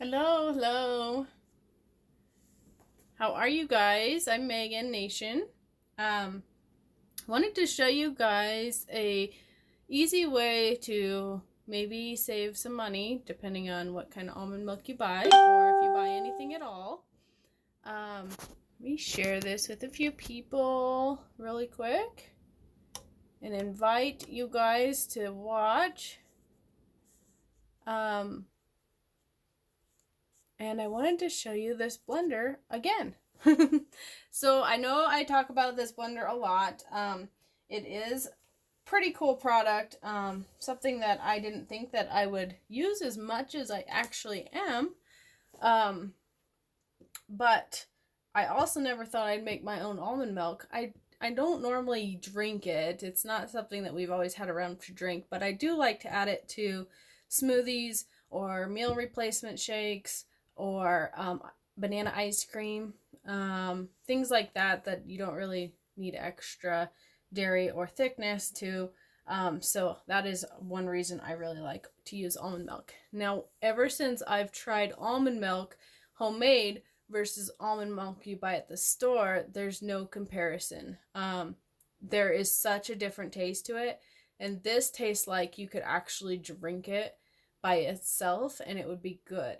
Hello, hello. How are you guys? I'm Megan Nation. Um, Wanted to show you guys a easy way to maybe save some money, depending on what kind of almond milk you buy, or if you buy anything at all. Let me share this with a few people really quick and invite you guys to watch. And I wanted to show you this blender again. So I know I talk about this blender a lot. It is pretty cool product. Something that I didn't think that I would use as much as I actually am. But I also never thought I'd make my own almond milk. I don't normally drink it. It's not something that we've always had around to drink, but I do like to add it to smoothies or meal replacement shakes or banana ice cream, things like that you don't really need extra dairy or thickness to. So that is one reason I really like to use almond milk. Now, ever since I've tried almond milk homemade versus almond milk you buy at the store, there's no comparison. There is such a different taste to it, and this tastes like you could actually drink it by itself and it would be good.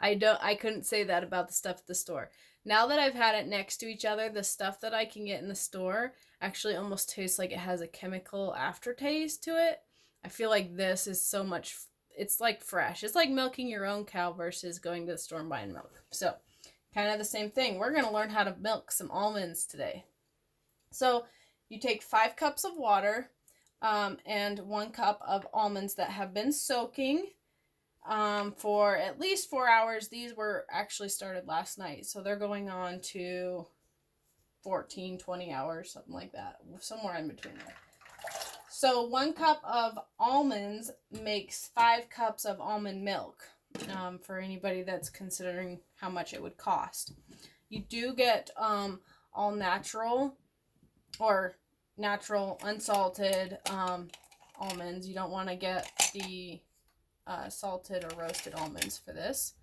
I couldn't say that about the stuff at the store. Now that I've had it next to each other, the stuff that I can get in the store actually almost tastes like it has a chemical aftertaste to it. I feel like this is so much, it's like fresh. It's like milking your own cow versus going to the store and buying milk. So, kind of the same thing. We're going to learn how to milk some almonds today. So, you take 5 cups of water and 1 cup of almonds that have been soaking for at least 4 hours. These were actually started last night, so they're going on to 14, 20 hours, something like that, somewhere in between there. So 1 cup of almonds makes 5 cups of almond milk, for anybody that's considering how much it would cost. You do get all natural or natural unsalted almonds. You don't want to get the salted or roasted almonds for this.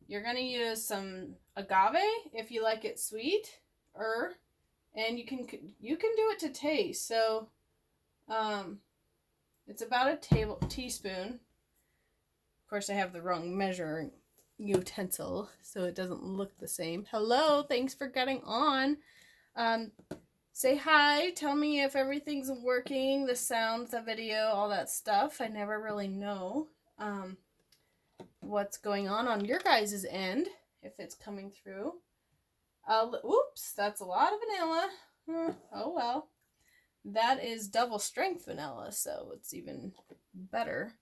You're going to use some agave if you like it sweet, and you can do it to taste. So it's about a teaspoon. Of course, I have the wrong measuring utensil, so it doesn't look the same. Hello, thanks for getting on. Say hi, tell me if everything's working, the sound, the video, all that stuff. I never really know what's going on your guys' end, if it's coming through. Oops, that's a lot of vanilla. Oh well. That is double strength vanilla, so it's even better.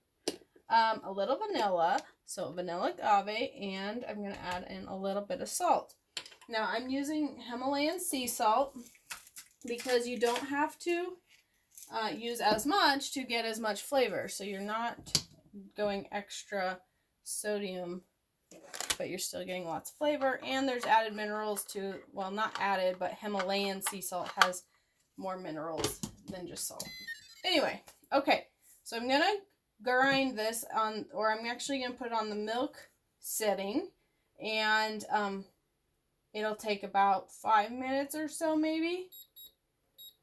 A little vanilla, so vanilla agave, and I'm going to add in a little bit of salt. Now, I'm using Himalayan sea salt because you don't have to use as much to get as much flavor. So you're not going extra sodium, but you're still getting lots of flavor. And there's added minerals to, well, not added, but Himalayan sea salt has more minerals than just salt. Anyway, okay. So I'm going to grind this on, or I'm actually going to put it on the milk setting. And it'll take about 5 minutes or so, maybe.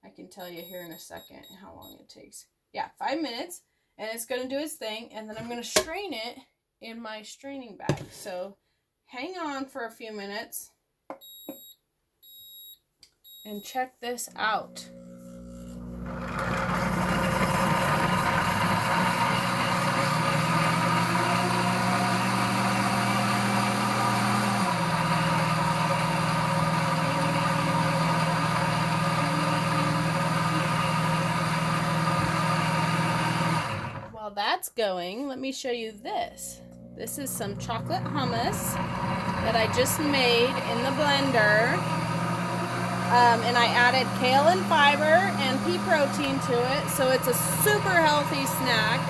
I can tell you here in a second how long it takes. Yeah, 5 minutes. And it's going to do its thing. And then I'm going to strain it in my straining bag. So hang on for a few minutes. And check this out. That's going, let me show you this. This is some chocolate hummus that I just made in the blender. And I added kale and fiber and pea protein to it. So it's a super healthy snack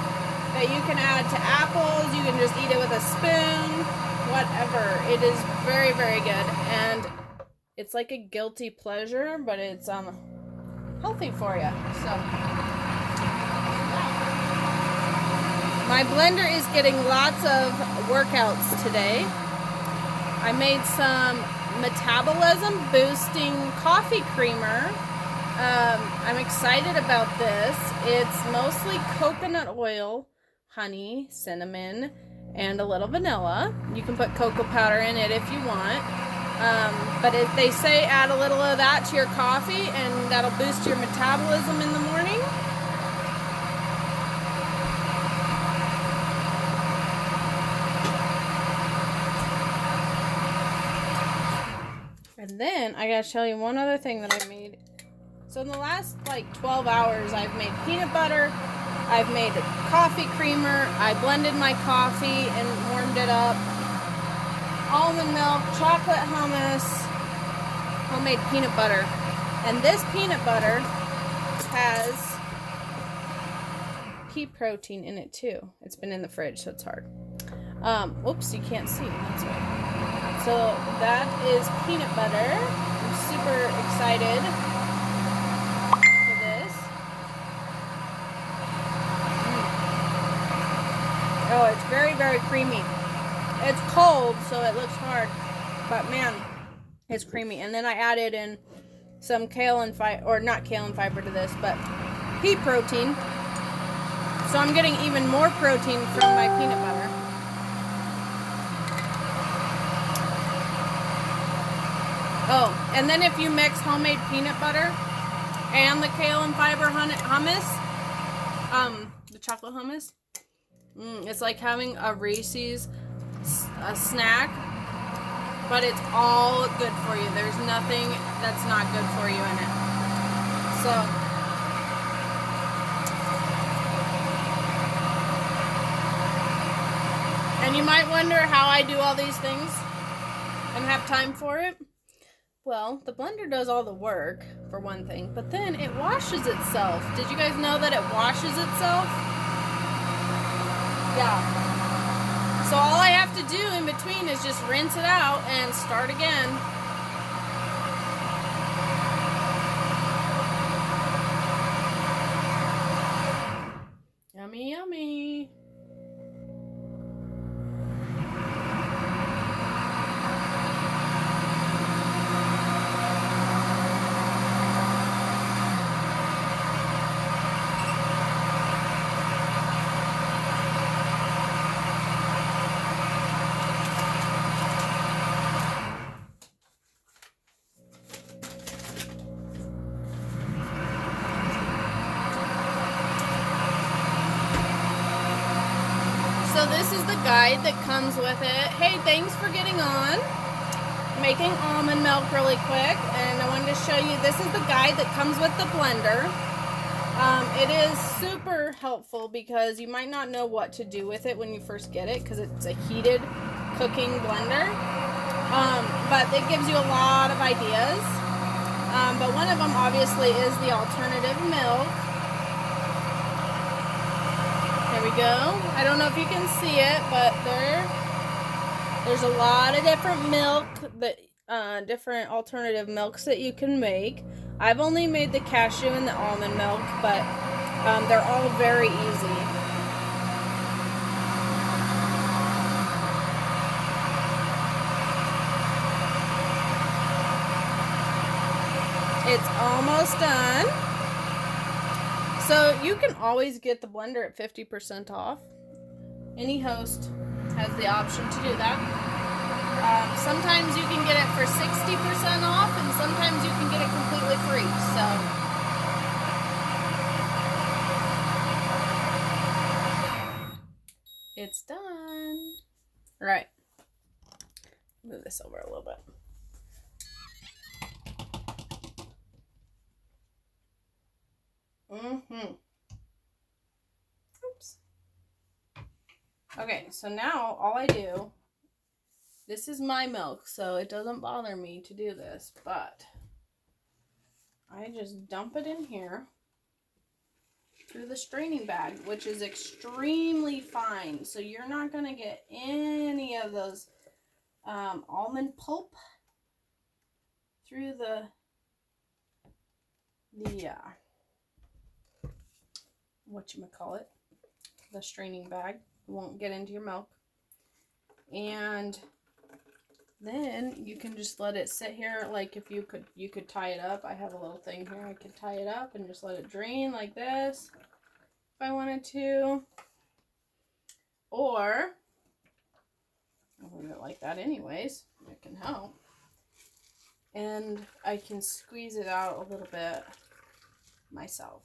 that you can add to apples. You can just eat it with a spoon, whatever. It is very, very good. And it's like a guilty pleasure, but it's healthy for you. So My blender is getting lots of workouts today. I made some metabolism boosting coffee creamer. I'm excited about this. It's mostly coconut oil, honey, cinnamon, and a little vanilla. You can put cocoa powder in it if you want. But if they say add a little of that to your coffee and that'll boost your metabolism in the morning. And then I gotta show you one other thing that I made. So in the last like 12 hours, I've made peanut butter, I've made coffee creamer, I blended my coffee and warmed it up, almond milk, chocolate hummus, homemade peanut butter. And this peanut butter has pea protein in it too. It's been in the fridge, so it's hard. Oops, you can't see. That's right. So that is peanut butter. I'm super excited for this. Oh, it's very, very creamy. It's cold, so it looks hard, but man, it's creamy. And then I added in some kale and fiber, or not kale and fiber to this, but pea protein. So I'm getting even more protein from my peanut butter. Oh, and then if you mix homemade peanut butter and the kale and fiber hummus, the chocolate hummus, it's like having a Reese's snack, but it's all good for you. There's nothing that's not good for you in it. So, and you might wonder how I do all these things and have time for it. Well, the blender does all the work, for one thing, but then it washes itself. Did you guys know that it washes itself? Yeah. So all I have to do in between is just rinse it out and start again. Yummy, yummy. So this is the guide that comes with it. Hey, thanks for getting on. Making almond milk really quick, and I wanted to show you, this is the guide that comes with the blender. It is super helpful because you might not know what to do with it when you first get it because it's a heated cooking blender. But it gives you a lot of ideas. But one of them obviously is the alternative milk. There we go. I don't know if you can see it, but there's a lot of different milk, different alternative milks that you can make. I've only made the cashew and the almond milk, but they're all very easy. It's almost done. So you can always get the blender at 50% off. Any host has the option to do that. Sometimes you can get it for 60% off, and sometimes you can get it completely free. So it's done. All right. Move this over a little bit. Oops. Okay, so now all I do, this is my milk, so it doesn't bother me to do this, but I just dump it in here through the straining bag, which is extremely fine, so you're not going to get any of those almond pulp through the whatchamacallit, the straining bag. It won't get into your milk. And then you can just let it sit here. Like if you could tie it up. I have a little thing here. I could tie it up and just let it drain like this if I wanted to. Or I'll leave it like that anyways. It can help. And I can squeeze it out a little bit myself.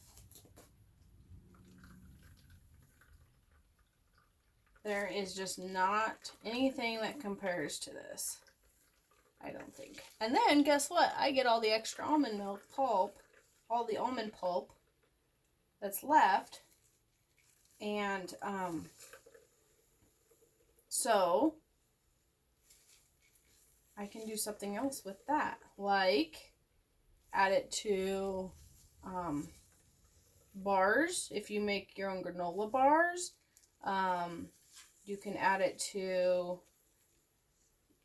There is just not anything that compares to this, I don't think. And then guess what? I get all the extra almond milk pulp, all the almond pulp that's left. And so I can do something else with that, like add it to bars if you make your own granola bars. You can add it to,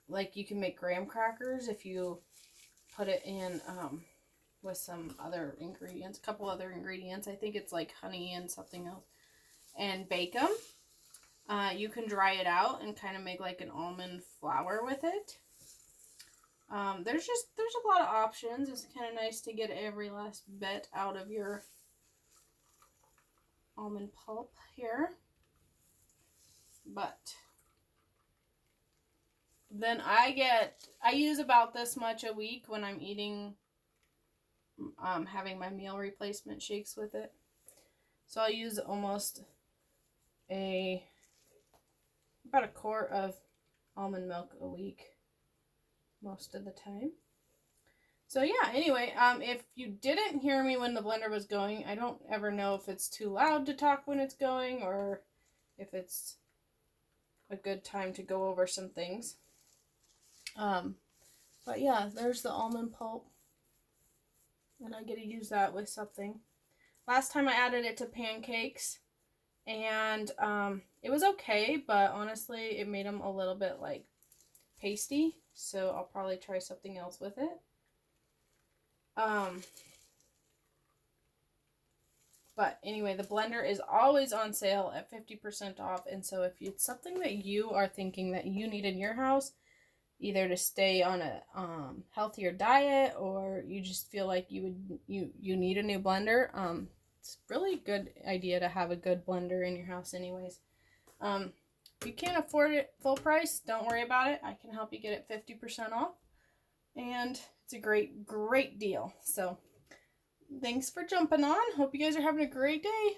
like, you can make graham crackers if you put it in with some other ingredients, a couple other ingredients. I think it's like honey and something else, and bake them. You can dry it out and kind of make like an almond flour with it. There's a lot of options. It's kind of nice to get every last bit out of your almond pulp here. But then I use about this much a week when I'm eating, having my meal replacement shakes with it. So I'll use almost about a quart of almond milk a week most of the time. So yeah, anyway, if you didn't hear me when the blender was going, I don't ever know if it's too loud to talk when it's going or if it's a good time to go over some things. But yeah, there's the almond pulp. And I get to use that with something. Last time I added it to pancakes, and it was okay, but honestly, it made them a little bit like pasty. So I'll probably try something else with it. But anyway, the blender is always on sale at 50% off. And so if it's something that you are thinking that you need in your house, either to stay on a healthier diet, or you just feel like you need a new blender, it's really a good idea to have a good blender in your house anyways. If you can't afford it full price, don't worry about it. I can help you get it 50% off. And it's a great deal. So thanks for jumping on. Hope you guys are having a great day.